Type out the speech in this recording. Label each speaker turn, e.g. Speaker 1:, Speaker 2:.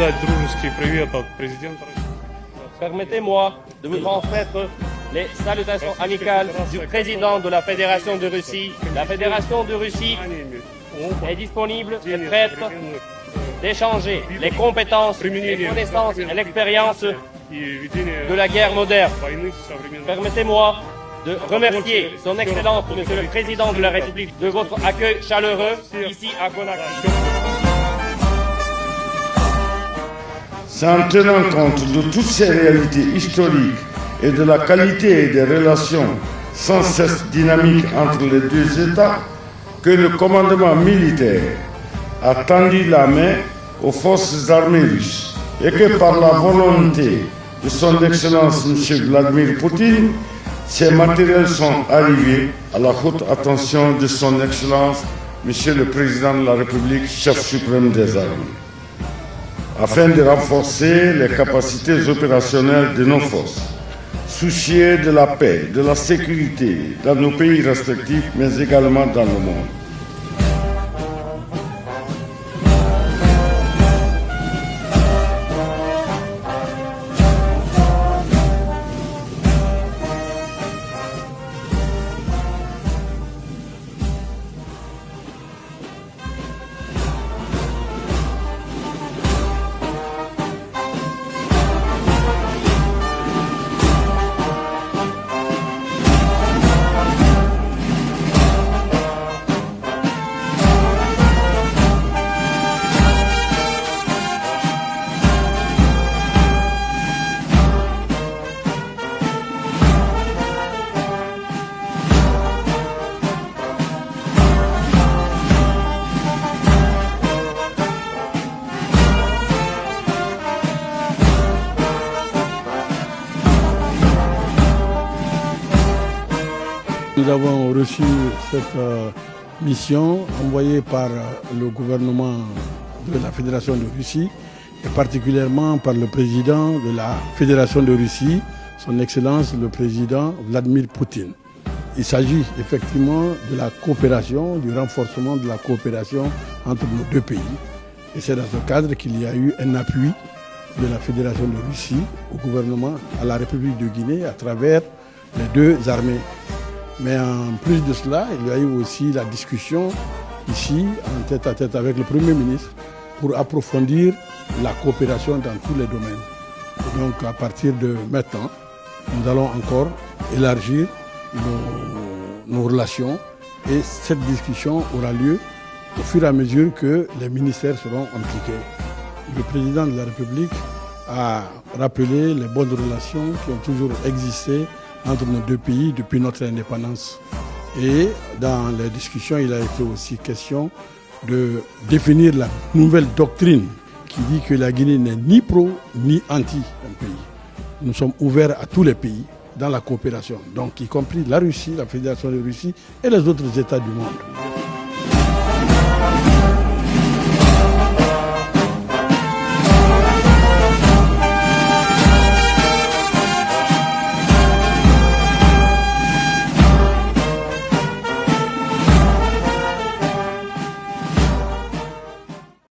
Speaker 1: передать дружеский привет от президента.
Speaker 2: Permettez-moi de vous transmettre les salutations amicales du président de la Fédération de Russie. La Fédération de Russie est disponible et prête d'échanger les compétences, les connaissances et l'expérience de la guerre moderne. Permettez-moi de remercier son Excellence, Monsieur le Président de la République, de votre accueil chaleureux ici à Conakry.
Speaker 3: C'est en tenant compte de toutes ces réalités historiques et de la qualité des relations sans cesse dynamiques entre les deux États que le commandement militaire a tendu la main aux forces armées russes et que par la volonté de son Excellence M. Vladimir Poutine, ces matériels sont arrivés à la haute attention de son Excellence M. le Président de la République, chef suprême des armées, afin de renforcer les capacités opérationnelles de nos forces, soucieux de la paix, de la sécurité dans nos pays respectifs, mais également dans le monde.
Speaker 4: Nous avons reçu cette mission envoyée par le gouvernement de la Fédération de Russie et particulièrement par le président de la Fédération de Russie, son Excellence le président Vladimir Poutine. Il s'agit effectivement de la coopération, du renforcement de la coopération entre nos deux pays. Et c'est dans ce cadre qu'il y a eu un appui de la Fédération de Russie au gouvernement, à la République de Guinée à travers les deux armées. Mais en plus de cela, il y a eu aussi la discussion ici, en tête à tête avec le Premier ministre, pour approfondir la coopération dans tous les domaines. Et donc à partir de maintenant, nous allons encore élargir nos relations et cette discussion aura lieu au fur et à mesure que les ministères seront impliqués. Le président de la République a rappelé les bonnes relations qui ont toujours existé entre nos deux pays depuis notre indépendance. Et dans les discussions, il a été aussi question de définir la nouvelle doctrine qui dit que la Guinée n'est ni pro ni anti un pays. Nous sommes ouverts à tous les pays dans la coopération, donc y compris la Russie, la Fédération de Russie et les autres États du monde.